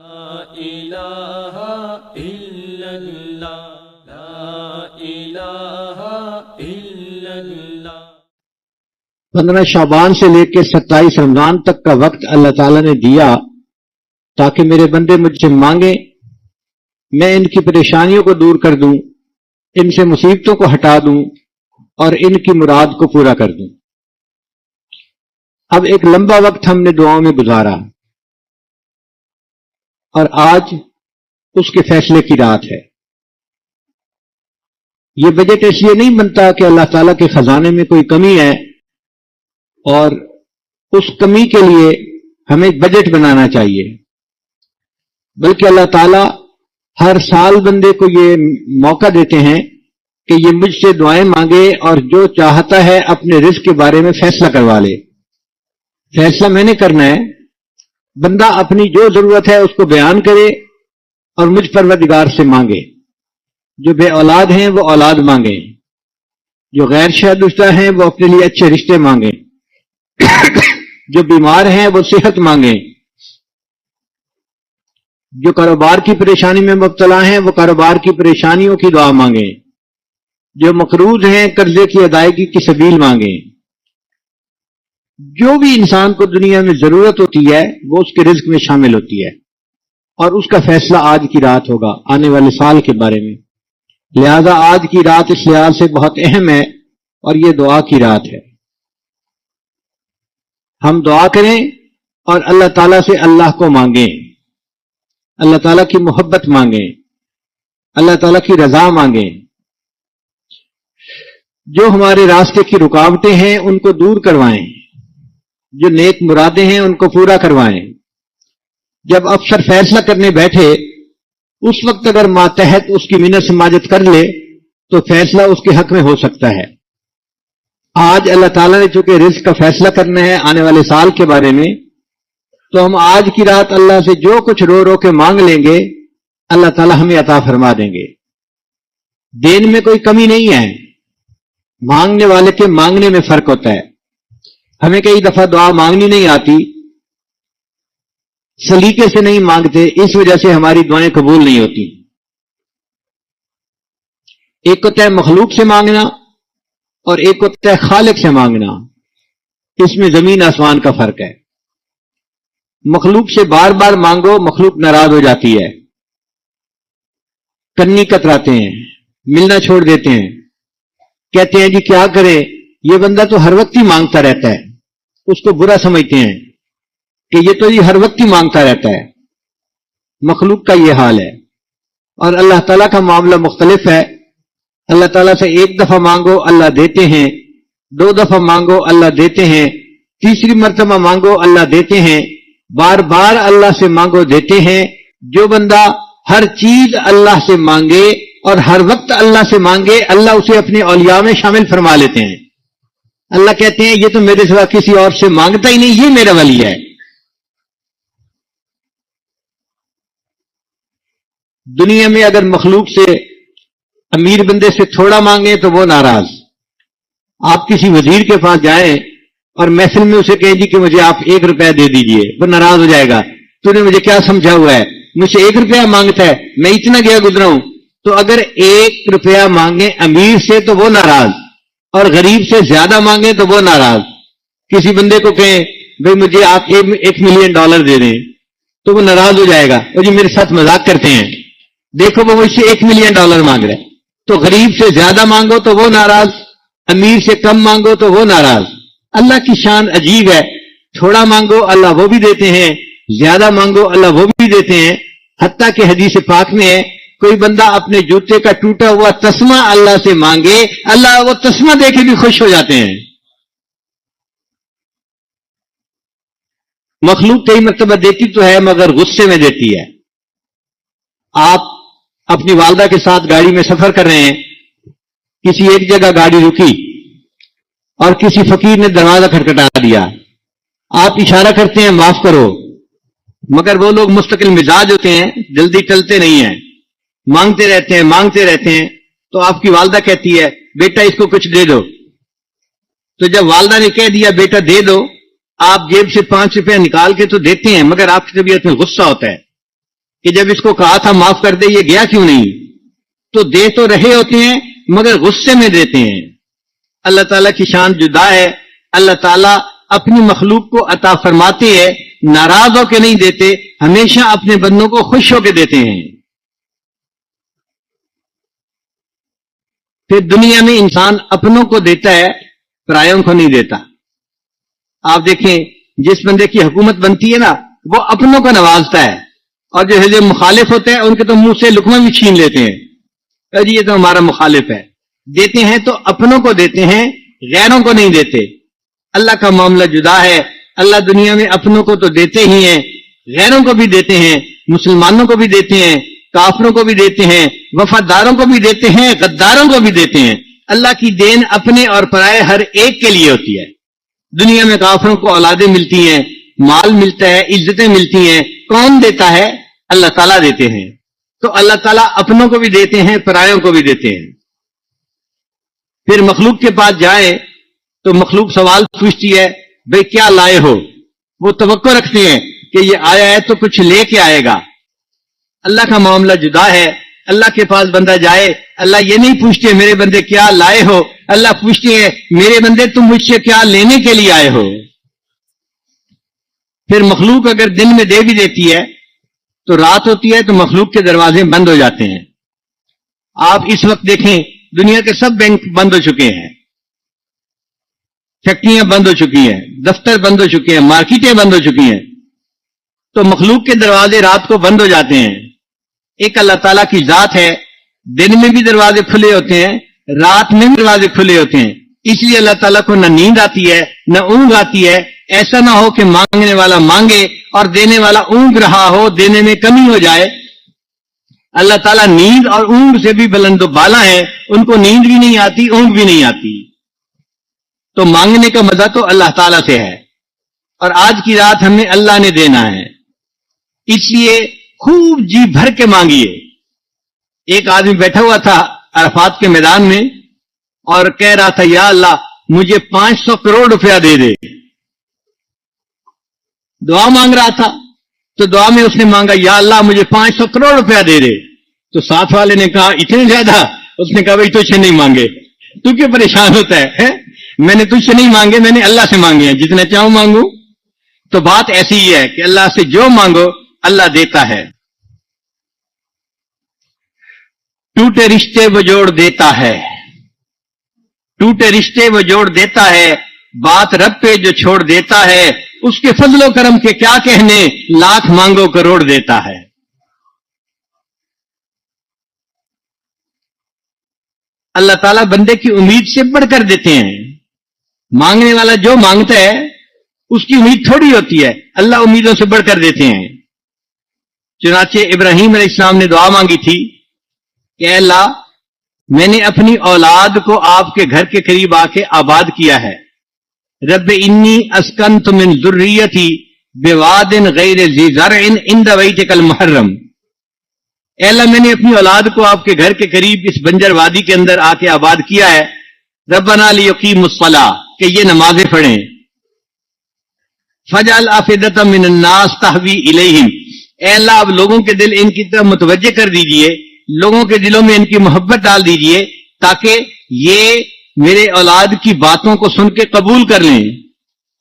لا الہ الا اللہ، لا الہ الا اللہ۔ 15 شعبان سے لے کے 27 رمضان تک کا وقت اللہ تعالیٰ نے دیا تاکہ میرے بندے مجھ سے مانگیں، میں ان کی پریشانیوں کو دور کر دوں، ان سے مصیبتوں کو ہٹا دوں اور ان کی مراد کو پورا کر دوں۔ اب ایک لمبا وقت ہم نے دعاؤں میں گزارا اور آج اس کے فیصلے کی رات ہے۔ یہ بجٹ اس لیے نہیں بنتا کہ اللہ تعالیٰ کے خزانے میں کوئی کمی ہے اور اس کمی کے لیے ہمیں بجٹ بنانا چاہیے، بلکہ اللہ تعالیٰ ہر سال بندے کو یہ موقع دیتے ہیں کہ یہ مجھ سے دعائیں مانگے اور جو چاہتا ہے اپنے رزق کے بارے میں فیصلہ کروا لے۔ فیصلہ میں نے کرنا ہے، بندہ اپنی جو ضرورت ہے اس کو بیان کرے اور مجھ پروردگار سے مانگے۔ جو بے اولاد ہیں وہ اولاد مانگیں، جو غیر شادیشدہ ہیں وہ اپنے لیے اچھے رشتے مانگیں، جو بیمار ہیں وہ صحت مانگیں، جو کاروبار کی پریشانی میں مبتلا ہیں وہ کاروبار کی پریشانیوں کی دعا مانگیں، جو مقروض ہیں قرضے کی ادائیگی کی سبیل مانگیں۔ جو بھی انسان کو دنیا میں ضرورت ہوتی ہے وہ اس کے رزق میں شامل ہوتی ہے، اور اس کا فیصلہ آج کی رات ہوگا آنے والے سال کے بارے میں۔ لہذا آج کی رات اس لحاظ سے بہت اہم ہے اور یہ دعا کی رات ہے۔ ہم دعا کریں اور اللہ تعالیٰ سے اللہ کو مانگیں، اللہ تعالیٰ کی محبت مانگیں، اللہ تعالیٰ کی رضا مانگیں۔ جو ہمارے راستے کی رکاوٹیں ہیں ان کو دور کروائیں، جو نیک مرادیں ہیں ان کو پورا کروائیں۔ جب افسر فیصلہ کرنے بیٹھے اس وقت اگر ماتحت اس کی منت سماجت کر لے تو فیصلہ اس کے حق میں ہو سکتا ہے۔ آج اللہ تعالیٰ نے چونکہ رزق کا فیصلہ کرنا ہے آنے والے سال کے بارے میں، تو ہم آج کی رات اللہ سے جو کچھ رو رو کے مانگ لیں گے اللہ تعالیٰ ہمیں عطا فرما دیں گے۔ دین میں کوئی کمی نہیں ہے، مانگنے والے کے مانگنے میں فرق ہوتا ہے۔ ہمیں کئی دفعہ دعا مانگنی نہیں آتی، سلیقے سے نہیں مانگتے، اس وجہ سے ہماری دعائیں قبول نہیں ہوتی۔ ایک ہوتا ہے مخلوق سے مانگنا اور ایک ہوتا ہے خالق سے مانگنا، اس میں زمین آسمان کا فرق ہے۔ مخلوق سے بار بار مانگو، مخلوق ناراض ہو جاتی ہے، کنی کتراتے ہیں، ملنا چھوڑ دیتے ہیں، کہتے ہیں جی کیا کرے، یہ بندہ تو ہر وقت ہی مانگتا رہتا ہے، اس کو برا سمجھتے ہیں کہ یہ تو ہر وقت ہی مانگتا رہتا ہے۔ مخلوق کا یہ حال ہے، اور اللہ تعالیٰ کا معاملہ مختلف ہے۔ اللہ تعالیٰ سے ایک دفعہ مانگو اللہ دیتے ہیں، 2 دفعہ مانگو اللہ دیتے ہیں، تیسری مرتبہ مانگو اللہ دیتے ہیں، بار بار اللہ سے مانگو دیتے ہیں۔ جو بندہ ہر چیز اللہ سے مانگے اور ہر وقت اللہ سے مانگے، اللہ اسے اپنے اولیاء میں شامل فرما لیتے ہیں۔ اللہ کہتے ہیں یہ تو میرے سوا کسی اور سے مانگتا ہی نہیں، یہ میرا ولی ہے۔ دنیا میں اگر مخلوق سے امیر بندے سے تھوڑا مانگیں تو وہ ناراض۔ آپ کسی وزیر کے پاس جائیں اور محفل میں اسے کہیں جی کہ مجھے آپ 1 روپیہ دے دیجئے، وہ ناراض ہو جائے گا، تو نے مجھے کیا سمجھا ہوا ہے، مجھ سے 1 روپیہ مانگتا ہے، میں اتنا گیا گزرا ہوں۔ تو اگر 1 روپیہ مانگیں امیر سے تو وہ ناراض، اور غریب سے زیادہ مانگیں تو وہ ناراض۔ کسی بندے کو کہیں بھئی مجھے آپ $1 ملین دے دیں تو وہ ناراض ہو جائے گا، وہ جی میرے ساتھ مذاق کرتے ہیں، دیکھو وہ مجھ سے $1 ملین مانگ رہا ہے۔ تو غریب سے زیادہ مانگو تو وہ ناراض، امیر سے کم مانگو تو وہ ناراض۔ اللہ کی شان عجیب ہے، تھوڑا مانگو اللہ وہ بھی دیتے ہیں، زیادہ مانگو اللہ وہ بھی دیتے ہیں۔ حتیٰ کہ حدیث پاک میں ہے کوئی بندہ اپنے جوتے کا ٹوٹا ہوا تسمہ اللہ سے مانگے، اللہ وہ تسمہ دے کے بھی خوش ہو جاتے ہیں۔ مخلوق کئی مرتبہ دیتی تو ہے مگر غصے میں دیتی ہے۔ آپ اپنی والدہ کے ساتھ گاڑی میں سفر کر رہے ہیں، کسی ایک جگہ گاڑی رکی اور کسی فقیر نے دروازہ کھٹکھٹا دیا، آپ اشارہ کرتے ہیں معاف کرو، مگر وہ لوگ مستقل مزاج ہوتے ہیں، جلدی ٹلتے نہیں ہیں، مانگتے رہتے ہیں۔ تو آپ کی والدہ کہتی ہے بیٹا اس کو کچھ دے دو، تو جب والدہ نے کہہ دیا بیٹا دے دو، آپ جیب سے 5 روپے نکال کے تو دیتے ہیں، مگر آپ کی طبیعت میں غصہ ہوتا ہے کہ جب اس کو کہا تھا معاف کر دے یہ گیا کیوں نہیں؟ تو دے تو رہے ہوتے ہیں مگر غصے میں دیتے ہیں. اللہ تعالیٰ کی شان جدا ہے. اللہ تعالیٰ اپنی مخلوق کو عطا فرماتے ہیں، ناراض ہو کے نہیں دیتے، ہمیشہ اپنے بندوں کو خوش ہو کے دیتے ہیں. پھر دنیا میں انسان اپنوں کو دیتا ہے، پرایوں کو نہیں دیتا. آپ دیکھیں جس بندے کی حکومت بنتی ہے نا وہ اپنوں کو نوازتا ہے، اور جو مخالف ہوتے ہیں ان کے تو منہ سے لقمہ بھی چھین لیتے ہیں. جی یہ تو ہمارا مخالف ہے. دیتے ہیں تو اپنوں کو دیتے ہیں، غیروں کو نہیں دیتے. اللہ کا معاملہ جدا ہے. اللہ دنیا میں اپنوں کو تو دیتے ہی ہیں، غیروں کو بھی دیتے ہیں، مسلمانوں کو بھی دیتے ہیں، کافروں کو بھی دیتے ہیں، وفاداروں کو بھی دیتے ہیں، غداروں کو بھی دیتے ہیں. اللہ کی دین اپنے اور پرائے ہر ایک کے لیے ہوتی ہے. دنیا میں کافروں کو اولادیں ملتی ہیں، مال ملتا ہے، عزتیں ملتی ہیں. کون دیتا ہے؟ اللہ تعالیٰ دیتے ہیں. تو اللہ تعالیٰ اپنوں کو بھی دیتے ہیں، پرایوں کو بھی دیتے ہیں. پھر مخلوق کے پاس جائے تو مخلوق سوال پوچھتی ہے بھئی کیا لائے ہو؟ وہ توقع رکھتے ہیں کہ یہ آیا ہے تو کچھ لے کے آئے گا. اللہ کا معاملہ جدا ہے. اللہ کے پاس بندہ جائے اللہ یہ نہیں پوچھتے میرے بندے کیا لائے ہو، اللہ پوچھتے ہیں میرے بندے تم مجھ سے کیا لینے کے لیے آئے ہو. پھر مخلوق اگر دن میں دے بھی دیتی ہے تو رات ہوتی ہے تو مخلوق کے دروازے بند ہو جاتے ہیں. آپ اس وقت دیکھیں دنیا کے سب بینک بند ہو چکے ہیں، فیکٹریاں بند ہو چکی ہیں، دفتر بند ہو چکے ہیں، مارکیٹیں بند ہو چکی ہیں. تو مخلوق کے دروازے رات کو بند ہو جاتے ہیں. ایک اللہ تعالیٰ کی ذات ہے، دن میں بھی دروازے کھلے ہوتے ہیں، رات میں بھی دروازے کھلے ہوتے ہیں. اس لیے اللہ تعالیٰ کو نہ نیند آتی ہے نہ اونگ آتی ہے. ایسا نہ ہو کہ مانگنے والا مانگے اور دینے والا اونگ رہا ہو، دینے میں کمی ہو جائے. اللہ تعالیٰ نیند اور اونگ سے بھی بلند و بالا ہے، ان کو نیند بھی نہیں آتی، اونگ بھی نہیں آتی. تو مانگنے کا مزہ تو اللہ تعالیٰ سے ہے. اور آج کی رات ہمیں اللہ نے دینا ہے، اس لیے خوب جی بھر کے مانگیے. ایک آدمی بیٹھا ہوا تھا عرفات کے میدان میں اور کہہ رہا تھا یا اللہ مجھے 500 کروڑ روپیہ دے دے. دعا مانگ رہا تھا تو دعا میں اس نے مانگا یا اللہ مجھے 500 کروڑ روپیہ دے دے. تو ساتھ والے نے کہا اتنے زیادہ؟ اس نے کہا بھائی تجھ سے نہیں مانگے، تو کیوں پریشان ہوتا ہے؟ میں نے تجھ سے نہیں مانگے، میں نے اللہ سے مانگے ہیں، جتنے چاہوں مانگوں. تو بات ایسی ہی ہے کہ اللہ سے جو مانگو اللہ دیتا ہے. ٹوٹے رشتے وہ جوڑ دیتا ہے، ٹوٹے رشتے وہ جوڑ دیتا ہے، بات رب پہ جو چھوڑ دیتا ہے، اس کے فضل و کرم کے کیا کہنے، لاکھ مانگو کروڑ دیتا ہے. اللہ تعالیٰ بندے کی امید سے بڑھ کر دیتے ہیں. مانگنے والا جو مانگتا ہے اس کی امید تھوڑی ہوتی ہے، اللہ امیدوں سے بڑھ کر دیتے ہیں. چنانچہ ابراہیم علیہ السلام نے دعا مانگی تھی کہ اے اللہ میں نے اپنی اولاد کو آپ کے گھر کے قریب آ کے آباد کیا ہے. رب انی اسکنت من ذریتی بواد غیر ذی زرع عند بیتک المحرم. اے اللہ میں نے اپنی اولاد کو آپ کے گھر کے قریب اس بنجر وادی کے اندر آ کے آباد کیا ہے. ربنا لیقیموا الصلاۃ، کہ یہ نمازیں پڑھیں. فجعل افئدۃ من الناس تہوی الیہم، اے اللہ اب لوگوں کے دل ان کی طرف متوجہ کر دیجئے، لوگوں کے دلوں میں ان کی محبت ڈال دیجئے تاکہ یہ میرے اولاد کی باتوں کو سن کے قبول کر لیں.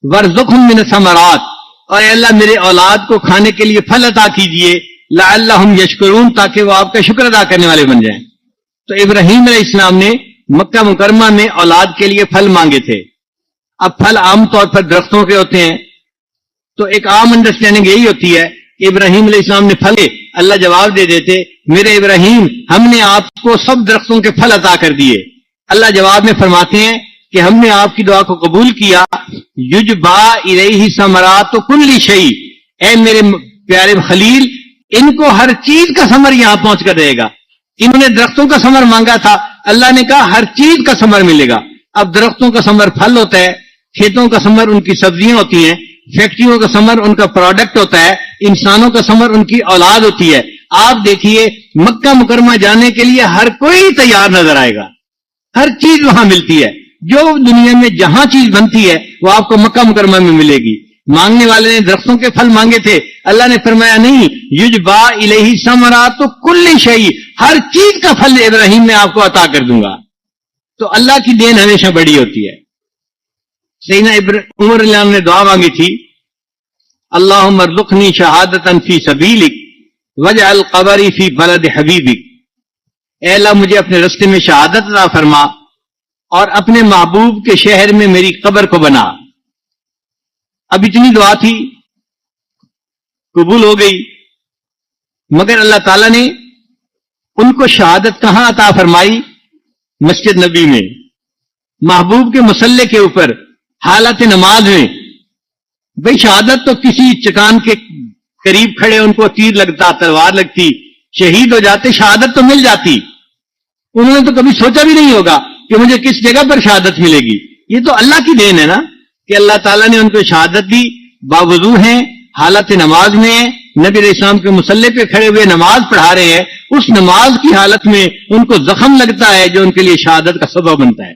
وارزقہم من الثمرات، اور اے اللہ میرے اولاد کو کھانے کے لیے پھل عطا کیجئے، لعلہم یشکرون، تاکہ وہ آپ کا شکر ادا کرنے والے بن جائیں. تو ابراہیم علیہ السلام نے مکہ مکرمہ میں اولاد کے لیے پھل مانگے تھے. اب پھل عام طور پر درختوں کے ہوتے ہیں، تو ایک عام انڈرسٹینڈنگ یہی ہوتی ہے کہ ابراہیم علیہ السلام نے پھل، اللہ جواب دے دیتے میرے ابراہیم ہم نے آپ کو سب درختوں کے پھل عطا کر دیے. اللہ جواب میں فرماتے ہیں کہ ہم نے آپ کی دعا کو قبول کیا. یجبا الیہ ثمرات کل شیء، اے میرے پیارے خلیل ان کو ہر چیز کا ثمر یہاں پہنچ کر رہے گا. انہوں نے درختوں کا ثمر مانگا تھا، اللہ نے کہا ہر چیز کا ثمر ملے گا. اب درختوں کا ثمر پھل ہوتا ہے، کھیتوں کا ثمر ان کی سبزیاں ہوتی ہیں، فیکٹریوں کا ثمر ان کا پروڈکٹ ہوتا ہے، انسانوں کا ثمر ان کی اولاد ہوتی ہے. آپ دیکھیے مکہ مکرمہ جانے کے لیے ہر کوئی تیار نظر آئے گا، ہر چیز وہاں ملتی ہے. جو دنیا میں جہاں چیز بنتی ہے وہ آپ کو مکہ مکرمہ میں ملے گی. مانگنے والے نے درختوں کے پھل مانگے تھے، اللہ نے فرمایا نہیں، یجبا الیہ ثمرات کل شیء، ہر چیز کا پھل ابراہیم میں آپ کو عطا کر دوں گا۔ تو اللہ کی دین ہمیشہ بڑی ہوتی ہے۔ سیدنا عمر اللہ نے دعا مانگی تھی، اللہم ارزقنی شہادتا فی سبیلک واجعل قبری فی بلد حبیبک، اے اللہ مجھے اپنے راستے میں شہادت عطا فرما اور اپنے محبوب کے شہر میں میری قبر کو بنا۔ اب اتنی دعا تھی، قبول ہو گئی، مگر اللہ تعالیٰ نے ان کو شہادت کہاں عطا فرمائی؟ مسجد نبی میں، محبوب کے مصلی کے اوپر، حالت نماز میں۔ بھئی شہادت تو کسی چٹان کے قریب کھڑے ان کو تیر لگتا، تلوار لگتی، شہید ہو جاتے، شہادت تو مل جاتی۔ انہوں نے تو کبھی سوچا بھی نہیں ہوگا کہ مجھے کس جگہ پر شہادت ملے گی۔ یہ تو اللہ کی دین ہے نا کہ اللہ تعالیٰ نے ان کو شہادت دی، باوضو ہیں، حالت نماز میں ہیں، نبی علیہ السلام کے مصلی پہ کھڑے ہوئے نماز پڑھا رہے ہیں، اس نماز کی حالت میں ان کو زخم لگتا ہے جو ان کے لیے شہادت کا سبب بنتا ہے۔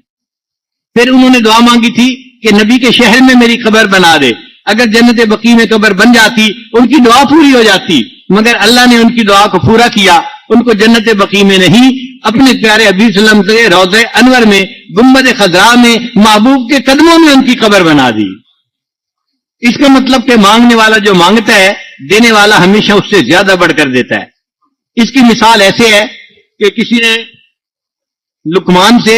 پھر انہوں نے دعا مانگی تھی کہ نبی کے شہر میں میری قبر بنا دے، اگر جنت بقیع میں قبر بن جاتی ان کی دعا پوری ہو جاتی، مگر اللہ نے ان کی دعا کو پورا کیا، ان کو جنت بقیع میں نہیں، اپنے پیارے حبیب صلی اللہ علیہ وسلم سے روضہ انور میں، گنبد خضراء میں، محبوب کے قدموں میں ان کی قبر بنا دی۔ اس کا مطلب کہ مانگنے والا جو مانگتا ہے، دینے والا ہمیشہ اس سے زیادہ بڑھ کر دیتا ہے۔ اس کی مثال ایسے ہے کہ کسی نے لقمان سے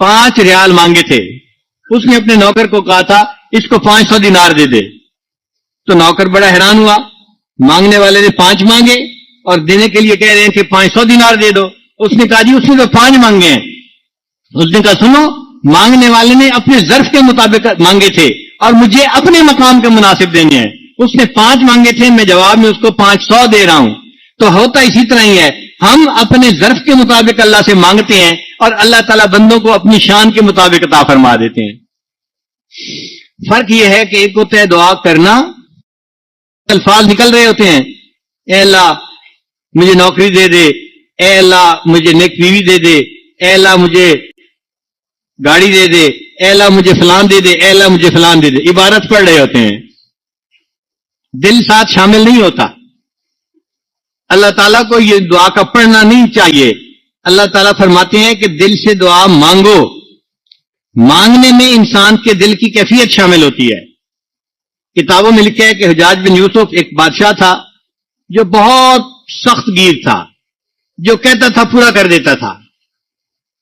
5 ریال مانگے تھے، اس نے اپنے نوکر کو کہا تھا اس کو 500 دینار دے دے، تو نوکر بڑا حیران ہوا، مانگنے والے نے 5 مانگے اور دینے کے لیے کہہ رہے ہیں کہ 500 دینار دے دو۔ اس نے کہا جی اس نے تو 5 مانگے ہیں۔ اس نے کہا سنو، مانگنے والے نے اپنے ظرف کے مطابق مانگے تھے اور مجھے اپنے مقام کے مناسب دینے ہیں۔ اس نے 5 مانگے تھے، میں جواب میں اس کو 500 دے رہا ہوں۔ تو ہوتا اسی طرح ہی ہے، ہم اپنے ظرف کے مطابق اللہ سے مانگتے ہیں اور اللہ تعالیٰ بندوں کو اپنی شان کے مطابق عطا فرما دیتے ہیں۔ فرق یہ ہے کہ ایک ہوتا ہے دعا کرنا، الفاظ نکل رہے ہوتے ہیں، اے اللہ مجھے نوکری دے دے، اے اللہ مجھے نیک بیوی دے دے، اے اللہ مجھے گاڑی دے دے، اے اللہ مجھے فلان دے دے، اے اللہ مجھے فلان دے دے، عبارت پڑھ رہے ہوتے ہیں، دل ساتھ شامل نہیں ہوتا۔ اللہ تعالیٰ کو یہ دعا کا پڑھنا نہیں چاہیے۔ اللہ تعالیٰ فرماتے ہیں کہ دل سے دعا مانگو، مانگنے میں انسان کے دل کی کیفیت شامل ہوتی ہے۔ کتابوں میں لکھا ہے کہ حجاج بن یوسف ایک بادشاہ تھا جو بہت سخت گیر تھا، جو کہتا تھا پورا کر دیتا تھا۔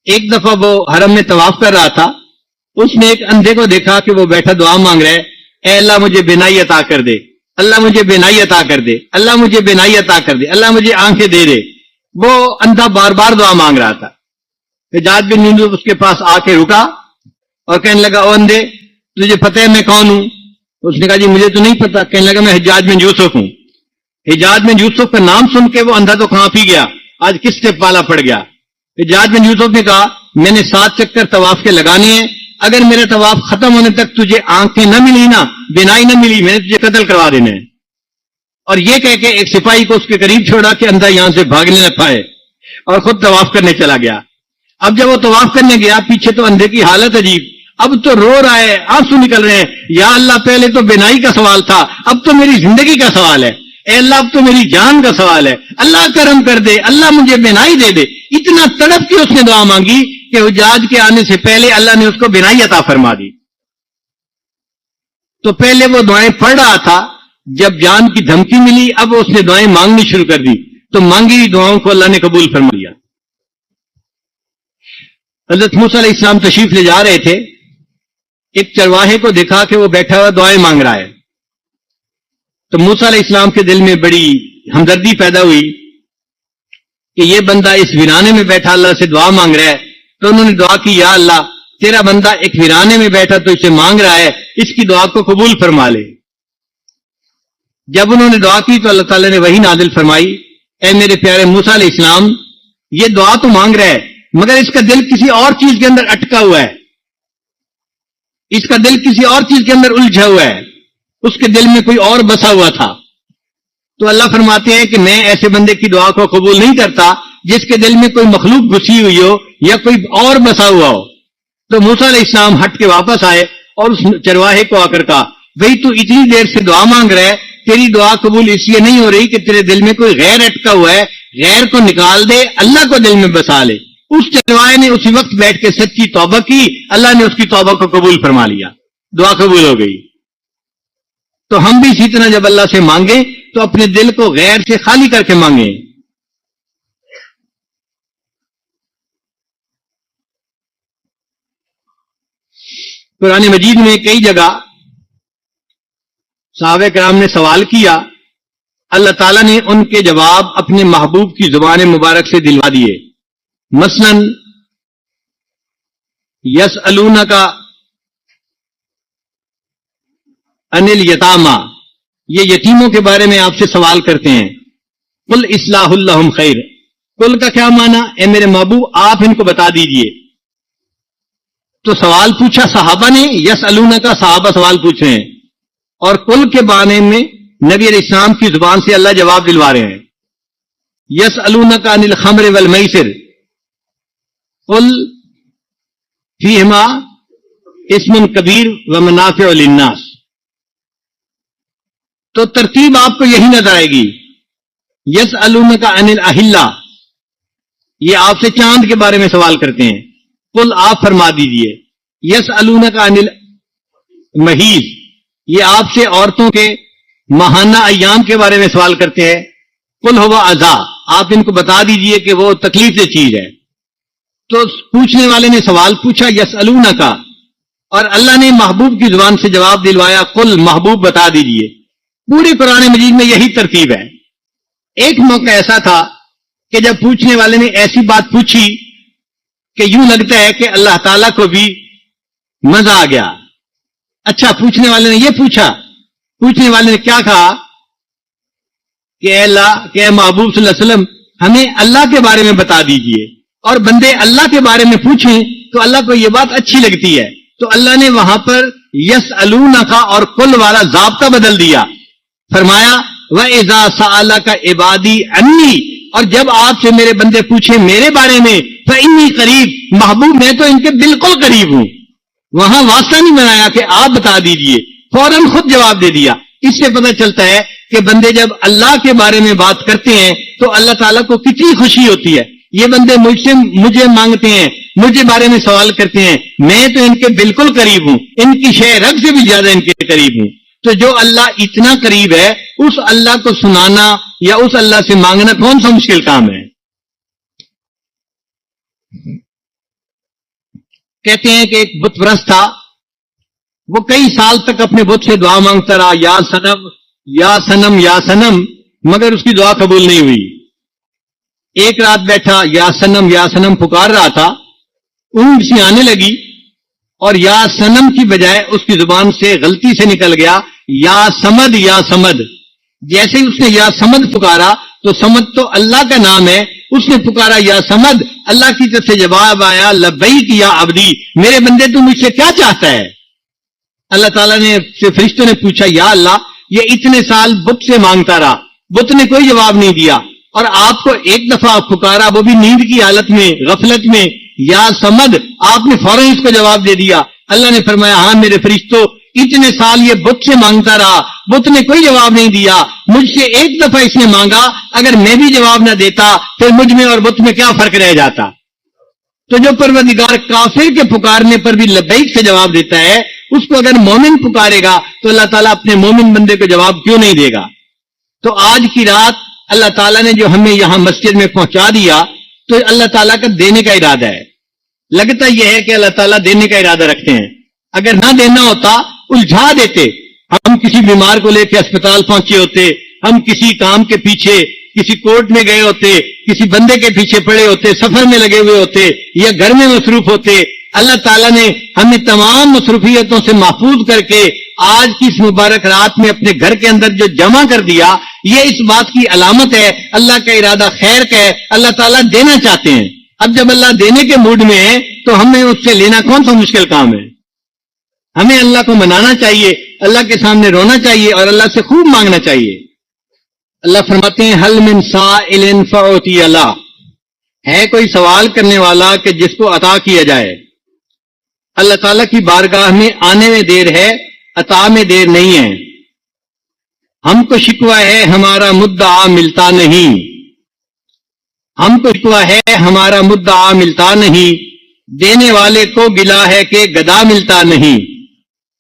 ایک دفعہ وہ حرم میں طواف کر رہا تھا، اس نے ایک اندھے کو دیکھا کہ وہ بیٹھا دعا مانگ رہا ہے، اے اللہ مجھے بینائی عطا کر دے، اللہ مجھے بینائی عطا کر دے، اللہ مجھے بینائی عطا کر دے، اللہ مجھے آنکھیں دے دے۔ وہ اندھا بار بار دعا مانگ رہا تھا۔ حجاج بن یوسف اس کے پاس آ کے رکا اور کہنے لگا او اندھے تجھے پتہ ہے میں کون ہوں؟ اس نے کہا جی مجھے تو نہیں پتا۔ کہنے لگا میں حجاج بن یوسف ہوں۔ حجاج بن یوسف کا نام سن کے وہ اندھا تو کانپ ہی گیا، آج کس سے پالا پڑ گیا۔ حجاج بن یوسف نے کہا میں نے 7 چکر طواف کے لگانے ہیں، اگر میرے طواف ختم ہونے تک تجھے آنکھیں نہ ملی نا، بینائی نہ ملی، میں نے تجھے قتل کروا دینا ہے۔ اور یہ کہہ کے ایک سپاہی کو اس کے قریب چھوڑا کہ اندھا یہاں سے بھاگنے نہ پائے، اور خود طواف کرنے چلا گیا۔ اب جب وہ طواف کرنے گیا، پیچھے تو اندھے کی حالت عجیب، اب تو رو رہا ہے، آنسو نکل رہے ہیں، یا اللہ پہلے تو بینائی کا سوال تھا، اب تو میری زندگی کا سوال ہے، اے اللہ اب تو میری جان کا سوال ہے، اللہ کرم کر دے، اللہ مجھے بینائی دے دے۔ اتنا تڑپ کے اس نے دعا مانگی کہ حجاج کے آنے سے پہلے اللہ نے اس کو بینائی عطا فرما دی۔ تو پہلے وہ دعائیں پڑھ رہا تھا، جب جان کی دھمکی ملی اب اس نے دعائیں مانگنی شروع کر دی، تو مانگی ہوئی دعاؤں کو اللہ نے قبول فرما لیا۔ حضرت موسیٰ علیہ السلام تشریف لے جا رہے تھے، ایک چرواہے کو دیکھا کہ وہ بیٹھا ہوا دعائیں مانگ رہا ہے، تو موسیٰ علیہ السلام کے دل میں بڑی ہمدردی پیدا ہوئی کہ یہ بندہ اس ویرانے میں بیٹھا اللہ سے دعا مانگ رہا ہے، تو انہوں نے دعا کی یا اللہ تیرا بندہ ایک ویرانے میں بیٹھا تو اسے مانگ رہا ہے، اس کی دعا کو قبول فرما لے۔ جب انہوں نے دعا کی تو اللہ تعالیٰ نے وحی نازل فرمائی، اے میرے پیارے موسیٰ علیہ السلام یہ دعا تو مانگ رہا ہے مگر اس کا دل کسی اور چیز کے اندر اٹکا ہوا ہے، اس کا دل کسی اور چیز کے اندر الجھا ہوا ہے، اس کے دل میں کوئی اور بسا ہوا تھا۔ تو اللہ فرماتے ہیں کہ میں ایسے بندے کی دعا کو قبول نہیں کرتا جس کے دل میں کوئی مخلوق گھسی ہوئی ہو یا کوئی اور بسا ہوا ہو۔ تو موسیٰ علیہ السلام ہٹ کے واپس آئے اور اس چرواہے کو آ کر کہا بھئی تو اتنی دیر سے دعا مانگ رہا ہے، تیری دعا قبول اس لیے نہیں ہو رہی کہ تیرے دل میں کوئی غیر اٹکا ہوا ہے، غیر کو نکال دے، اللہ کو دل میں بسا لے۔ اس چلوائے نے اسی وقت بیٹھ کے سچی توبہ کی، اللہ نے اس کی توبہ کو قبول فرما لیا، دعا قبول ہو گئی۔ تو ہم بھی اسی طرح جب اللہ سے مانگیں تو اپنے دل کو غیر سے خالی کر کے مانگیں۔ قرآن مجید میں کئی جگہ صحابہ کرام نے سوال کیا، اللہ تعالیٰ نے ان کے جواب اپنے محبوب کی زبان مبارک سے دلوا دیے۔ مثلا یسألونک عن الیتامی، یہ یتیموں کے بارے میں آپ سے سوال کرتے ہیں، قل اصلاح لہم خیر، قل کا کیا معنی؟ اے میرے محبوب آپ ان کو بتا دیجئے۔ تو سوال پوچھا صحابہ نے، یسألونک کا صحابہ سوال پوچھ رہے ہیں، اور قل کے بارے میں نبی علیہ السلام کی زبان سے اللہ جواب دلوا رہے ہیں۔ یسألونک عن الخمر والمیسر قل فیہما اسم کبیر ومنافع للناس۔ تو ترتیب آپ کو یہی نظر آئے گی۔ یسألونک عن الاہلہ، یہ آپ سے چاند کے بارے میں سوال کرتے ہیں، قل آپ فرما دیجئے۔ یسألونک عن المحیض، یہ آپ سے عورتوں کے ماہانہ ایام کے بارے میں سوال کرتے ہیں، قل هو اذی، آپ ان کو بتا دیجئے کہ وہ تکلیف سے چیز ہے۔ تو پوچھنے والے نے سوال پوچھا یسألونک، اور اللہ نے محبوب کی زبان سے جواب دلوایا، قل، محبوب بتا دیجئے۔ پورے قرآن مجید میں یہی ترتیب ہے۔ ایک موقع ایسا تھا کہ جب پوچھنے والے نے ایسی بات پوچھی کہ یوں لگتا ہے کہ اللہ تعالیٰ کو بھی مزہ آ گیا۔ اچھا، پوچھنے والے نے یہ پوچھا، پوچھنے والے نے کیا کہا کہ اے اللہ، کہ اے محبوب صلی اللہ علیہ وسلم، ہمیں اللہ کے بارے میں بتا دیجئے۔ اور بندے اللہ کے بارے میں پوچھیں تو اللہ کو یہ بات اچھی لگتی ہے، تو اللہ نے وہاں پر یسألونک اور قل والا ضابطہ بدل دیا، فرمایا وَإِذَا سَأَلَكَ عِبَادِي عَنِّي، اور جب آپ سے میرے بندے پوچھیں میرے بارے میں، فَإِنِّي قریب، محبوب میں تو ان کے بالکل قریب ہوں۔ وہاں واسطہ نہیں بنایا کہ آپ بتا دیجئے، فوراً خود جواب دے دیا۔ اس سے پتہ چلتا ہے کہ بندے جب اللہ کے بارے میں بات کرتے ہیں تو اللہ تعالیٰ کو کتنی خوشی ہوتی ہے۔ یہ بندے مجھے مانگتے ہیں، مجھے بارے میں سوال کرتے ہیں، میں تو ان کے بالکل قریب ہوں، ان کی شے رگ سے بھی زیادہ ان کے قریب ہوں۔ تو جو اللہ اتنا قریب ہے، اس اللہ کو سنانا یا اس اللہ سے مانگنا کون سا مشکل کام ہے؟ کہتے ہیں کہ ایک بت پرست تھا، وہ کئی سال تک اپنے بت سے دعا مانگتا رہا، یا صنم یا صنم یا صنم، مگر اس کی دعا قبول نہیں ہوئی۔ ایک رات بیٹھا یا صنم پکار رہا تھا، اونگ سی آنے لگی اور یا صنم کی بجائے اس کی زبان سے غلطی سے نکل گیا یا سمد یا سمد۔ جیسے ہی اس نے یا سمد پکارا تو سمد تو اللہ کا نام ہے، اس نے پکارا یا سمد، اللہ کی طرف سے جواب آیا لبیک یا عبدی، میرے بندے تو مجھ سے کیا چاہتا ہے؟ اللہ تعالیٰ نے سے فرشتوں نے پوچھا یا اللہ، یہ اتنے سال بت سے مانگتا رہا، بت نے کوئی جواب نہیں دیا، اور آپ کو ایک دفعہ پکارا وہ بھی نیند کی حالت میں، غفلت میں، یا سمد، آپ نے فوراً اس کو جواب دے دیا۔ اللہ نے فرمایا ہاں میرے فرشتوں، اتنے سال یہ بت سے مانگتا رہا، بت نے کوئی جواب نہیں دیا، مجھ سے ایک دفعہ اس نے مانگا، اگر میں بھی جواب نہ دیتا پھر مجھ میں اور بت میں کیا فرق رہ جاتا؟ تو جو پروردگار کافر کے پکارنے پر بھی لبیک سے جواب دیتا ہے، اس کو اگر مومن پکارے گا تو اللہ تعالیٰ اپنے مومن بندے کو جواب کیوں نہیں دے گا؟ تو آج کی رات اللہ تعالیٰ نے جو ہمیں یہاں مسجد میں پہنچا دیا تو اللہ تعالیٰ کا دینے کا ارادہ ہے۔ لگتا یہ ہے کہ اللہ تعالیٰ دینے کا ارادہ رکھتے ہیں، اگر نہ دینا ہوتا الجھا دیتے، ہم کسی بیمار کو لے کے اسپتال پہنچے ہوتے، ہم کسی کام کے پیچھے کسی کورٹ میں گئے ہوتے، کسی بندے کے پیچھے پڑے ہوتے، سفر میں لگے ہوئے ہوتے یا گھر میں مصروف ہوتے۔ اللہ تعالیٰ نے ہمیں تمام مصروفیتوں سے محفوظ کر کے آج کی اس مبارک رات میں اپنے گھر کے اندر جو جمع کر دیا، یہ اس بات کی علامت ہے اللہ کا ارادہ خیر کا ہے، اللہ تعالیٰ دینا چاہتے ہیں۔ اب جب اللہ دینے کے موڈ میں ہے تو ہمیں اس سے لینا کون سا مشکل کام ہے؟ ہمیں اللہ کو منانا چاہیے، اللہ کے سامنے رونا چاہیے اور اللہ سے خوب مانگنا چاہیے۔ اللہ فرماتے ہیں حل من سائل فاعطی اللہ، ہے کوئی سوال کرنے والا کہ جس کو عطا کیا جائے۔ اللہ تعالیٰ کی بارگاہ میں آنے میں دیر ہے، عطا میں دیر نہیں ہے. ہم کو شکوہ ہے ہمارا مدعا ملتا نہیں، ہم کو شکوہ ہے ہمارا مدعا ملتا نہیں، دینے والے کو گلا ہے کہ گدا ملتا نہیں.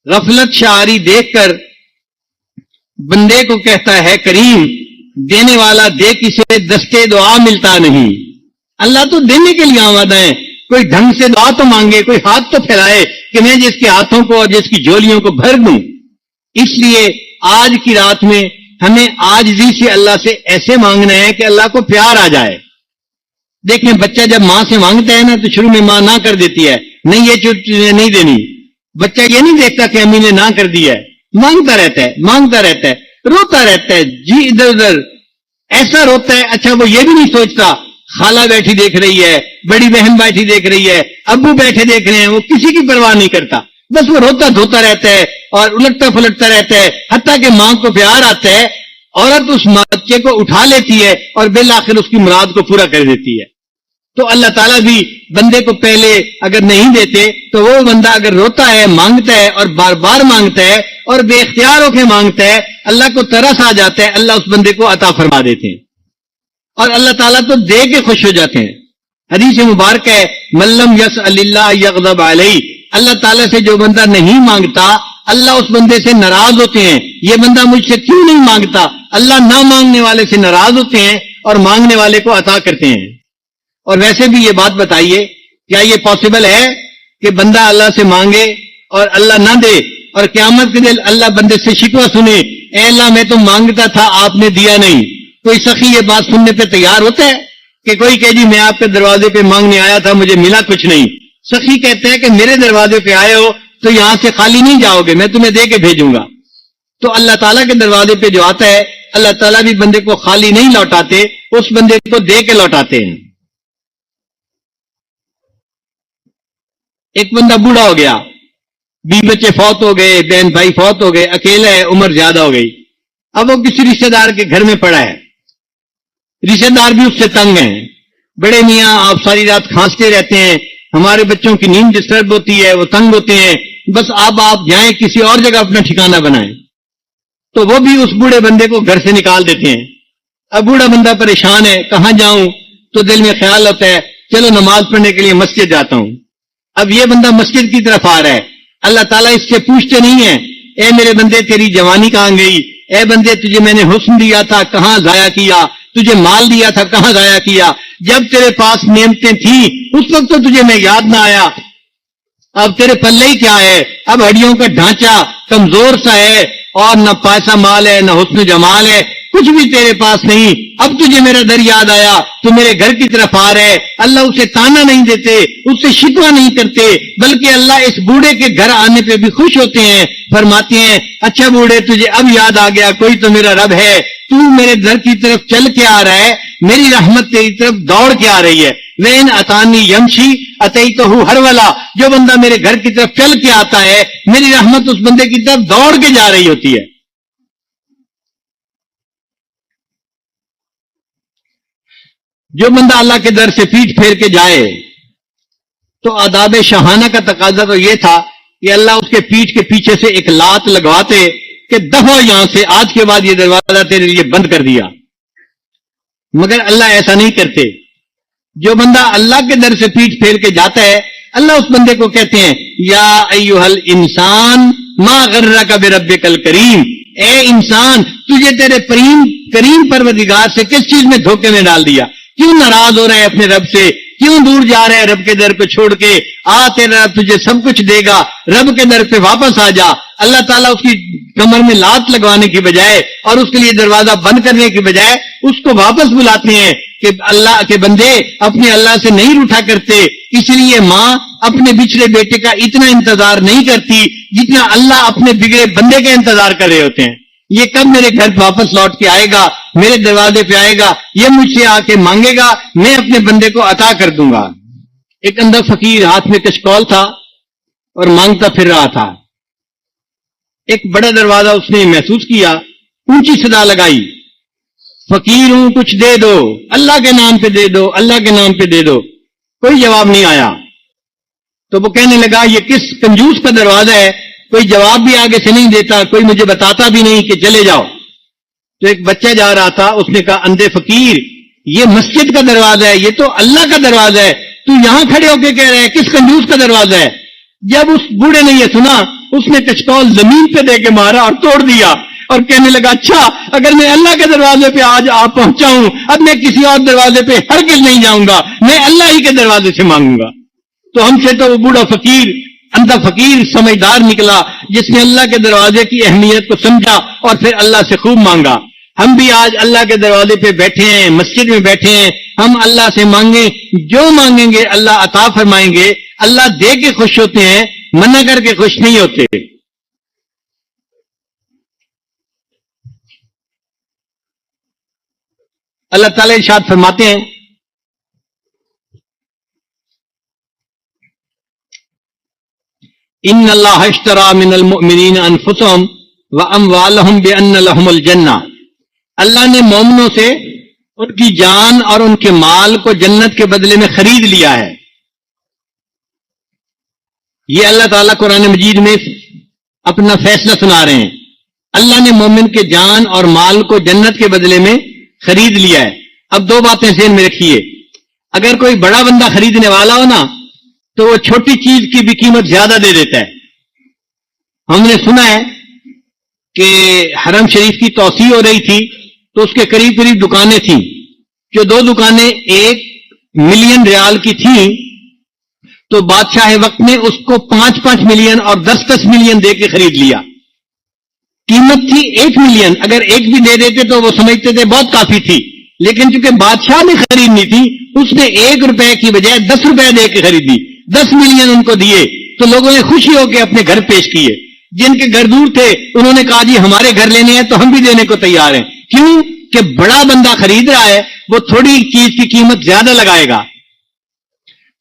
غفلت شعاری دیکھ کر بندے کو کہتا ہے کریم، دینے والا دے کسے دستے دعا ملتا نہیں. اللہ تو دینے کے لیے آمادہ ہے، کوئی ڈھنگ سے دعا تو مانگے، کوئی ہاتھ تو پھیلائے کہ میں جس کے ہاتھوں کو اور جس کی جولیوں کو بھر دوں. اس لیے آج کی رات میں ہمیں عاجزی سے اللہ سے ایسے مانگنا ہے کہ اللہ کو پیار آ جائے. دیکھیں بچہ جب ماں سے مانگتا ہے نا تو شروع میں ماں نہ کر دیتی ہے، نہیں یہ چیز نہیں دینی. بچہ یہ نہیں دیکھتا کہ امی نے نہ کر دیا ہے، مانگتا رہتا ہے، مانگتا رہتا ہے، روتا رہتا ہے، جی ادھر ادھر ایسا روتا ہے. اچھا وہ یہ بھی نہیں سوچتا خالہ بیٹھی دیکھ رہی ہے، بڑی بہن بیٹھی دیکھ رہی ہے، ابو بیٹھے دیکھ رہے ہیں، وہ کسی کی پرواہ نہیں کرتا، بس وہ روتا دھوتا رہتا ہے اور الٹتا پلٹتا رہتا ہے. حتیٰ کہ ماں کو پیار آتا ہے، عورت اس بچے کو اٹھا لیتی ہے اور بالآخر اس کی مراد کو پورا کر دیتی ہے. تو اللہ تعالیٰ بھی بندے کو پہلے اگر نہیں دیتے تو وہ بندہ اگر روتا ہے، مانگتا ہے اور بار بار مانگتا ہے اور بے اختیار ہو کے مانگتا ہے، اللہ کو ترس آ جاتا ہے، اللہ اس بندے کو عطا فرما دیتے ہیں اور اللہ تعالیٰ تو دے کے خوش ہو جاتے ہیں. حدیث مبارک ہے ملم یس اللہ یغضب علیہ، اللہ تعالیٰ سے جو بندہ نہیں مانگتا اللہ اس بندے سے ناراض ہوتے ہیں. یہ بندہ مجھ سے کیوں نہیں مانگتا؟ اللہ نہ مانگنے والے سے ناراض ہوتے ہیں اور مانگنے والے کو عطا کرتے ہیں. اور ویسے بھی یہ بات بتائیے کیا یہ پاسبل ہے کہ بندہ اللہ سے مانگے اور اللہ نہ دے اور قیامت کے دن اللہ بندے سے شکوہ سنے، اے اللہ میں تو مانگتا تھا آپ نے دیا نہیں؟ کوئی سخی یہ بات سننے پہ تیار ہوتا ہے کہ کوئی کہ جی میں آپ کے دروازے پہ مانگنے آیا تھا مجھے ملا کچھ نہیں؟ سخی کہتے ہیں کہ میرے دروازے پہ آئے ہو تو یہاں سے خالی نہیں جاؤ گے، میں تمہیں دے کے بھیجوں گا. تو اللہ تعالیٰ کے دروازے پہ جو آتا ہے اللہ تعالیٰ بھی بندے کو خالی نہیں لوٹاتے، اس بندے کو دے کے لوٹاتے ہیں. ایک بندہ بوڑھا ہو گیا، بیوی بچے فوت ہو گئے، بہن بھائی فوت ہو گئے، اکیلا ہے، عمر زیادہ ہو گئی. اب وہ کسی رشتہ دار کے گھر میں پڑا ہے، رشتہ دار بھی اس سے تنگ ہیں، بڑے میاں آپ ساری رات کھانستے رہتے ہیں، ہمارے بچوں کی نیند ڈسٹرب ہوتی ہے، وہ تنگ ہوتے ہیں، بس اب آپ جائیں کسی اور جگہ اپنا ٹھکانہ بنائیں. تو وہ بھی اس بوڑھے بندے کو گھر سے نکال دیتے ہیں. اب بوڑھا بندہ پریشان ہے، کہاں جاؤں؟ تو دل میں خیال ہوتا ہے چلو نماز پڑھنے کے لیے مسجد جاتا ہوں. اب یہ بندہ مسجد کی طرف آ رہا ہے، اللہ تعالیٰ اس سے پوچھتے نہیں ہیں اے میرے بندے تیری جوانی کہاں گئی، اے بندے تجھے میں نے حسن دیا تھا کہاں ضائع کیا، تجھے مال دیا تھا کہاں ضائع کیا، جب تیرے پاس نعمتیں تھیں اس وقت تو تجھے میں یاد نہ آیا، اب تیرے پلے ہی کیا ہے، اب ہڈیوں کا ڈھانچہ کمزور سا ہے اور نہ پیسہ مال ہے نہ حسن جمال ہے، کچھ بھی تیرے پاس نہیں، اب تجھے میرا در یاد آیا تو میرے گھر کی طرف آ رہے. اللہ اسے تانا نہیں دیتے، اس سے شکوہ نہیں کرتے، بلکہ اللہ اس بوڑھے کے گھر آنے پہ بھی خوش ہوتے ہیں، فرماتے ہیں اچھا بوڑھے تجھے اب یاد آ گیا کوئی تو میرا رب ہے، تو میرے در کی طرف چل کے آ رہا ہے، میری رحمت تیری طرف دوڑ کے آ رہی ہے. وین اتانی یمشی اتیتہ ہر والا، جو بندہ میرے گھر کی طرف چل کے آتا ہے میری رحمت اس بندے کی طرف دوڑ کے جا رہی ہوتی ہے. جو بندہ اللہ کے در سے پیٹھ پھیر کے جائے تو آداب شاہانہ کا تقاضا تو یہ تھا کہ اللہ اس کے پیٹھ کے پیچھے سے ایک لات لگواتے کہ دفعہ یہاں سے، آج کے بعد یہ دروازہ تیرے لیے بند کر دیا. مگر اللہ ایسا نہیں کرتے. جو بندہ اللہ کے در سے پیٹھ پھیر کے جاتا ہے اللہ اس بندے کو کہتے ہیں یا ایھا الانسان ما غرک بربک الکریم، اے انسان تجھے تیرے کریم پروردگار سے کس چیز میں دھوکے میں ڈال دیا، کیوں ناراض ہو رہا ہے اپنے رب سے، کیوں دور جا رہا ہے رب کے در کو چھوڑ کے، تیرا رب تجھے سب کچھ دے گا، رب کے در پہ واپس آ جا. اللہ تعالیٰ اس کی کمر میں لات لگوانے کی بجائے اور اس کے لیے دروازہ بند کرنے کی بجائے اس کو واپس بلاتے ہیں کہ اللہ کے بندے اپنے اللہ سے نہیں روٹھا کرتے. اس لیے ماں اپنے بچھڑے بیٹے کا اتنا انتظار نہیں کرتی جتنا اللہ اپنے بگڑے بندے کا انتظار کر رہے ہوتے ہیں. یہ کب میرے گھر واپس لوٹ کے آئے گا، میرے دروازے پہ آئے گا، یہ مجھ سے آ کے مانگے گا، میں اپنے بندے کو عطا کر دوں گا. ایک اندھا فقیر ہاتھ میں کشکول تھا اور مانگتا پھر رہا تھا. ایک بڑا دروازہ اس نے محسوس کیا، اونچی صدا لگائی فقیر ہوں کچھ دے دو، اللہ کے نام پہ دے دو، اللہ کے نام پہ دے دو. کوئی جواب نہیں آیا. تو وہ کہنے لگا یہ کس کنجوس کا دروازہ ہے کوئی جواب بھی آگے سے نہیں دیتا, کوئی مجھے بتاتا بھی نہیں کہ چلے جاؤ. تو ایک بچہ جا رہا تھا, اس نے کہا اندھے فقیر یہ مسجد کا دروازہ ہے, یہ تو اللہ کا دروازہ ہے, تو یہاں کھڑے ہو کے کہہ رہے ہیں کس کنجوس کا دروازہ ہے. جب اس بوڑھے نے یہ سنا, اس نے کچکول زمین پہ دے کے مارا اور توڑ دیا, اور کہنے لگا اچھا اگر میں اللہ کے دروازے پہ آج آپ پہنچا ہوں, اب میں کسی اور دروازے پہ ہرگز نہیں جاؤں گا, میں اللہ ہی کے دروازے سے مانگوں گا. تو ہم سے تو وہ بوڑھا فقیر, اندھا فقیر سمجھدار نکلا, جس نے اللہ کے دروازے کی اہمیت کو سمجھا اور پھر اللہ سے خوب مانگا. ہم بھی آج اللہ کے دروازے پہ بیٹھے ہیں, مسجد میں بیٹھے ہیں, ہم اللہ سے مانگیں, جو مانگیں گے اللہ عطا فرمائیں گے. اللہ دے کے خوش ہوتے ہیں, منع کر کے خوش نہیں ہوتے. اللہ تعالیٰ ارشاد فرماتے ہیں ان اللہ اشترى من المؤمنین انفسهم واموالهم بان لهم الجنہ. اللہ نے مومنوں سے ان کی جان اور ان کے مال کو جنت کے بدلے میں خرید لیا ہے. یہ اللہ تعالیٰ قرآن مجید میں اپنا فیصلہ سنا رہے ہیں. اللہ نے مومن کے جان اور مال کو جنت کے بدلے میں خرید لیا ہے. اب دو باتیں ذہن میں رکھیے. اگر کوئی بڑا بندہ خریدنے والا ہو نا, تو وہ چھوٹی چیز کی بھی قیمت زیادہ دے دیتا ہے. ہم نے سنا ہے کہ حرم شریف کی توسیع ہو رہی تھی, تو اس کے قریب قریب دکانیں تھیں. جو دو دکانیں 1 ملین ریال کی تھیں, تو بادشاہ وقت نے اس کو 5-5 ملین اور 10-10 ملین دے کے خرید لیا. قیمت تھی 1 ملین, اگر ایک بھی دے دیتے تو وہ سمجھتے تھے بہت کافی تھی, لیکن چونکہ بادشاہ نے خریدنی تھی, اس نے 1 روپے کی بجائے 10 روپے دے کے خریدی. 10 ملین ان کو دیے, تو لوگوں نے خوشی ہو کے اپنے گھر پیش کیے. جن کے گھر دور تھے انہوں نے کہا جی ہمارے گھر لینے ہیں, تو ہم بھی دینے کو تیار ہیں. کیوں کہ بڑا بندہ خرید رہا ہے, وہ تھوڑی چیز کی قیمت زیادہ لگائے گا.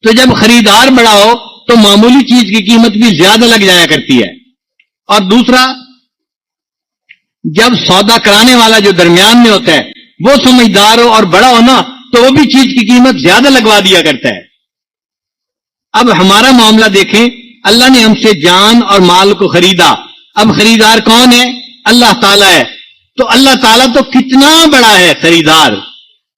تو جب خریدار بڑا ہو تو معمولی چیز کی قیمت بھی زیادہ لگ جایا کرتی ہے. اور دوسرا, جب سودا کرانے والا جو درمیان میں ہوتا ہے وہ سمجھدار ہو اور بڑا ہو نا, تو وہ بھی چیز کی قیمت زیادہ لگوا دیا کرتا ہے. اب ہمارا معاملہ دیکھیں, اللہ نے ہم سے جان اور مال کو خریدا. اب خریدار کون ہے؟ اللہ تعالیٰ ہے. تو اللہ تعالیٰ تو کتنا بڑا ہے خریدار,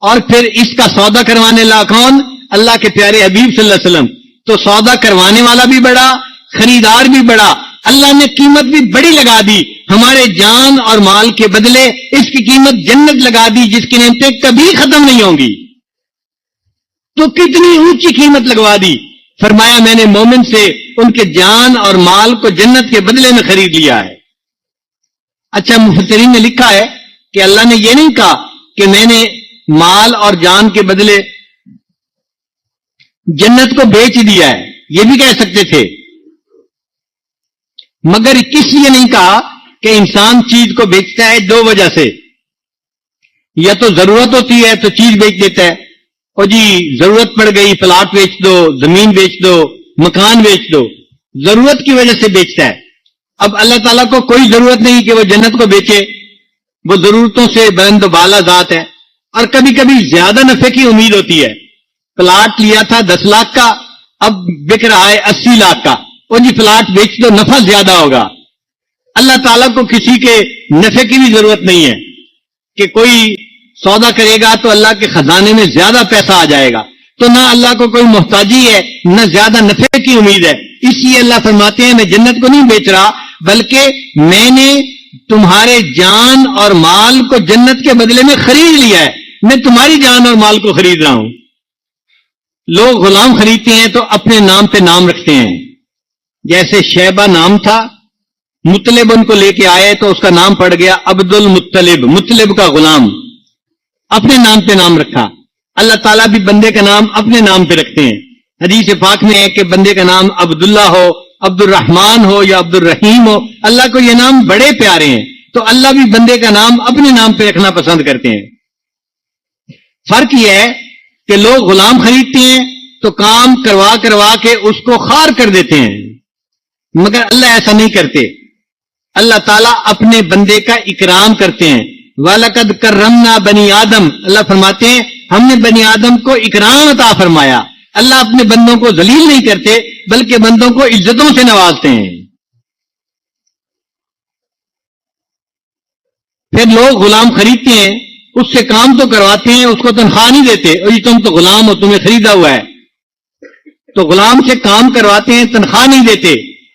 اور پھر اس کا سودا کروانے والا کون؟ اللہ کے پیارے حبیب صلی اللہ علیہ وسلم. تو سودا کروانے والا بھی بڑا, خریدار بھی بڑا. اللہ نے قیمت بھی بڑی لگا دی. ہمارے جان اور مال کے بدلے اس کی قیمت جنت لگا دی, جس کی نعمتیں کبھی ختم نہیں ہوں گی. تو کتنی اونچی قیمت لگوا دی. فرمایا میں نے مومن سے ان کے جان اور مال کو جنت کے بدلے میں خرید لیا ہے. اچھا, مفسرین نے لکھا ہے کہ اللہ نے یہ نہیں کہا کہ میں نے مال اور جان کے بدلے جنت کو بیچ دیا ہے, یہ بھی کہہ سکتے تھے, مگر کس لیے نہیں کہا کہ انسان چیز کو بیچتا ہے؟ 2 وجہ سے. یا تو ضرورت ہوتی ہے تو چیز بیچ دیتا ہے, اور جی ضرورت پڑ گئی پلاٹ بیچ دو, زمین بیچ دو, مکان بیچ دو, ضرورت کی وجہ سے بیچتا ہے. اب اللہ تعالیٰ کو کوئی ضرورت نہیں کہ وہ جنت کو بیچے, وہ ضرورتوں سے بلند و بالا ذات ہے. اور کبھی کبھی زیادہ نفع کی امید ہوتی ہے. پلاٹ لیا تھا 10 لاکھ کا, اب بک رہا ہے 80 لاکھ کا, اور جی پلاٹ بیچ دو نفع زیادہ ہوگا. اللہ تعالیٰ کو کسی کے نفع کی بھی ضرورت نہیں ہے کہ کوئی سودا کرے گا تو اللہ کے خزانے میں زیادہ پیسہ آ جائے گا. تو نہ اللہ کو کوئی محتاجی ہے, نہ زیادہ نفع کی امید ہے. اس لیے اللہ فرماتے ہیں میں جنت کو نہیں بیچ رہا, بلکہ میں نے تمہارے جان اور مال کو جنت کے بدلے میں خرید لیا ہے. میں تمہاری جان اور مال کو خرید رہا ہوں. لوگ غلام خریدتے ہیں تو اپنے نام پہ نام رکھتے ہیں. جیسے شیبہ نام تھا, مطلب ان کو لے کے آئے تو اس کا نام پڑ گیا عبد المطلب, مطلب کا غلام. اپنے نام پہ نام رکھا. اللہ تعالیٰ بھی بندے کا نام اپنے نام پہ رکھتے ہیں. حدیث پاک میں ہے کہ بندے کا نام عبداللہ ہو, عبد الرحمن ہو یا عبد الرحیم ہو, اللہ کو یہ نام بڑے پیارے ہیں. تو اللہ بھی بندے کا نام اپنے نام پہ رکھنا پسند کرتے ہیں. فرق یہ ہے کہ لوگ غلام خریدتے ہیں تو کام کروا کروا کے اس کو خوار کر دیتے ہیں, مگر اللہ ایسا نہیں کرتے. اللہ تعالیٰ اپنے بندے کا اکرام کرتے ہیں. وَلَقَدْ كَرَّمْنَا بَنِي آدم, اللہ فرماتے ہیں ہم نے بنی آدم کو اکرام عطا فرمایا. اللہ اپنے بندوں کو ذلیل نہیں کرتے, بلکہ بندوں کو عزتوں سے نوازتے ہیں. پھر لوگ غلام خریدتے ہیں، اس سے کام تو کرواتے ہیں، اس کو تنخواہ نہیں دیتے، اور یہ تم تو غلام ہو، تمہیں خریدا ہوا ہے، تو غلام سے کام کرواتے ہیں، تنخواہ نہیں دیتے۔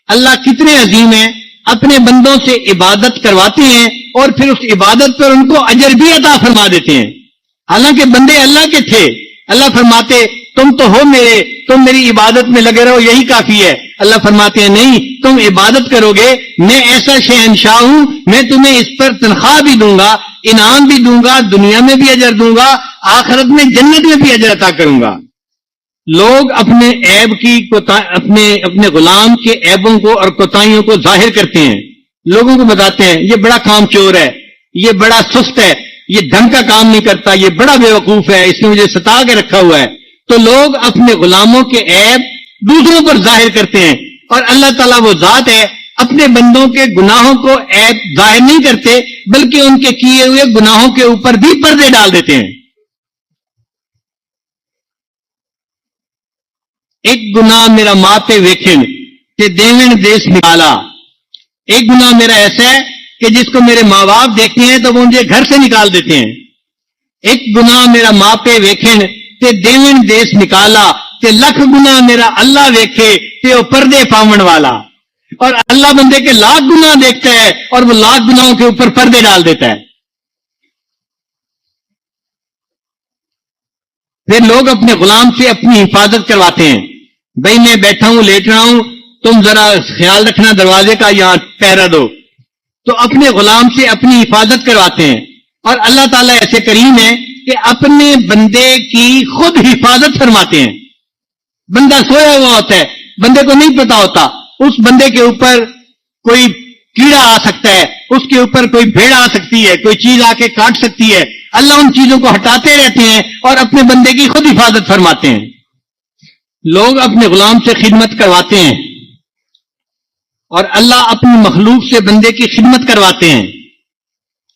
اللہ کتنے عظیم ہیں، اپنے بندوں سے عبادت کرواتے ہیں اور پھر اس عبادت پر ان کو اجر بھی عطا فرما دیتے ہیں، حالانکہ بندے اللہ کے تھے۔ اللہ فرماتے تم تو ہو میرے، تم میری عبادت میں لگے رہو، یہی کافی ہے۔ اللہ فرماتے ہیں نہیں، تم عبادت کرو گے، میں ایسا شہنشاہ ہوں، میں تمہیں اس پر تنخواہ بھی دوں گا، انعام بھی دوں گا، دنیا میں بھی اجر دوں گا، آخرت میں جنت میں بھی اجر عطا کروں گا۔ لوگ اپنے عیب کی اپنے غلام کے عیبوں کو اور کوتاہیوں کو ظاہر کرتے ہیں، لوگوں کو بتاتے ہیں یہ بڑا کام چور ہے، یہ بڑا سست ہے، یہ ڈھنگ کا کام نہیں کرتا، یہ بڑا بے وقوف ہے، اس نے مجھے ستا کے رکھا ہوا ہے۔ تو لوگ اپنے غلاموں کے عیب دوسروں پر ظاہر کرتے ہیں، اور اللہ تعالیٰ وہ ذات ہے اپنے بندوں کے گناہوں کو عیب ظاہر نہیں کرتے، بلکہ ان کے کیے ہوئے گناہوں کے اوپر بھی پردے ڈال دیتے ہیں۔ ایک گناہ میرا ماپے ویکھن کہ دیون دیس نکالا، ایک گناہ میرا ایسا ہے کہ جس کو میرے ماں باپ دیکھتے ہیں تو وہ مجھے گھر سے نکال دیتے ہیں۔ ایک گناہ میرا ماپے ویکھن تے دیون دیس نکالا، تے لکھ گناہ میرا اللہ ویکھے تے وہ پردے پاون والا۔ اور اللہ بندے کے لاکھ گناہ دیکھتا ہے اور وہ لاکھ گناہوں کے اوپر پردے ڈال دیتا ہے۔ پھر لوگ اپنے غلام سے اپنی حفاظت کرواتے ہیں، بھائی میں بیٹھا ہوں، لیٹ رہا ہوں، تم ذرا خیال رکھنا دروازے کا، یہاں پہرا دو، تو اپنے غلام سے اپنی حفاظت کرواتے ہیں۔ اور اللہ تعالیٰ ایسے کریم ہے کہ اپنے بندے کی خود حفاظت فرماتے ہیں۔ بندہ سویا ہوا ہوتا ہے، بندے کو نہیں پتا ہوتا اس بندے کے اوپر کوئی کیڑا آ سکتا ہے، اس کے اوپر کوئی بھیڑ آ سکتی ہے، کوئی چیز آ کے کاٹ سکتی ہے۔ اللہ ان چیزوں کو ہٹاتے رہتے ہیں اور اپنے بندے کی خود حفاظت فرماتے ہیں۔ لوگ اپنے غلام سے خدمت کرواتے ہیں اور اللہ اپنی مخلوق سے بندے کی خدمت کرواتے ہیں۔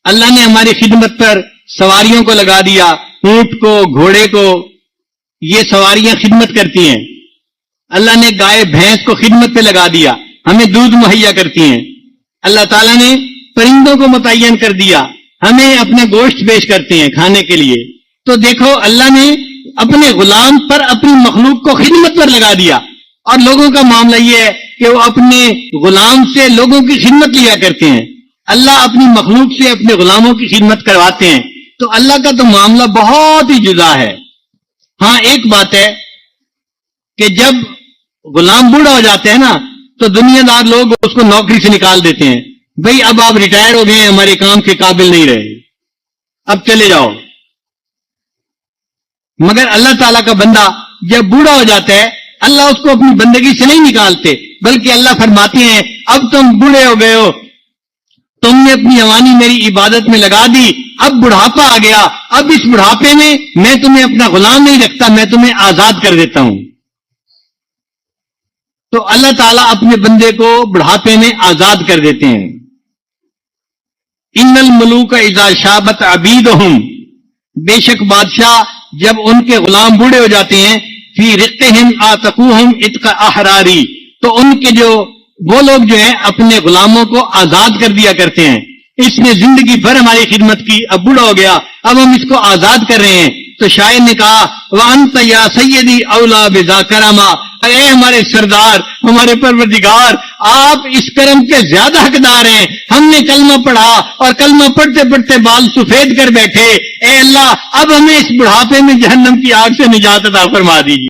اللہ نے ہماری خدمت پر سواریوں کو لگا دیا، اونٹ کو، گھوڑے کو، یہ سواریاں خدمت کرتی ہیں۔ اللہ نے گائے بھینس کو خدمت پہ لگا دیا، ہمیں دودھ مہیا کرتی ہیں۔ اللہ تعالیٰ نے پرندوں کو متعین کر دیا، ہمیں اپنے گوشت پیش کرتے ہیں کھانے کے لیے۔ تو دیکھو اللہ نے اپنے غلام پر اپنی مخلوق کو خدمت پر لگا دیا، اور لوگوں کا معاملہ یہ ہے کہ وہ اپنے غلام سے لوگوں کی خدمت لیا کرتے ہیں۔ اللہ اپنی مخلوق سے اپنے غلاموں کی خدمت کرواتے ہیں۔ تو اللہ کا تو معاملہ بہت ہی جدا ہے۔ ہاں ایک بات ہے کہ جب غلام بوڑھا ہو جاتے ہیں نا تو دنیا دار لوگ اس کو نوکری سے نکال دیتے ہیں، بھئی اب آپ ریٹائر ہو گئے، ہمارے کام کے قابل نہیں رہے، اب چلے جاؤ۔ مگر اللہ تعالیٰ کا بندہ جب بوڑھا ہو جاتا ہے اللہ اس کو اپنی بندگی سے نہیں نکالتے، بلکہ اللہ فرماتے ہیں اب تم بوڑھے ہو گئے ہو، تم نے اپنی جوانی میری عبادت میں لگا دی، اب بڑھاپا آ گیا، اب اس بڑھاپے میں تمہیں اپنا غلام نہیں رکھتا، میں تمہیں آزاد کر دیتا ہوں۔ تو اللہ تعالیٰ اپنے بندے کو بڑھاپے میں آزاد کر دیتے ہیں۔ ان الملوک اذا شابت عبیدہم، بے شک بادشاہ جب ان کے غلام بوڑھے ہو جاتے ہیں، فی رقہم آتقوہم عتق احراری، تو ان کے وہ لوگ جو ہیں اپنے غلاموں کو آزاد کر دیا کرتے ہیں۔ اس نے زندگی بھر ہماری خدمت کی، اب بوڑھا ہو گیا، اب ہم اس کو آزاد کر رہے ہیں۔ تو شاعر نے کہا وَأَنْتَ يَا سَيِّدِي أَوْلَى بِذَا كَرَمًا، اے ہمارے سردار، ہمارے پروردگار، آپ اس کرم کے زیادہ حقدار ہیں۔ ہم نے کلمہ پڑھا اور کلمہ پڑھتے پڑھتے بال سفید کر بیٹھے، اے اللہ اب ہمیں اس بڑھاپے میں جہنم کی آگ سے نجات عطا فرما دیجیے۔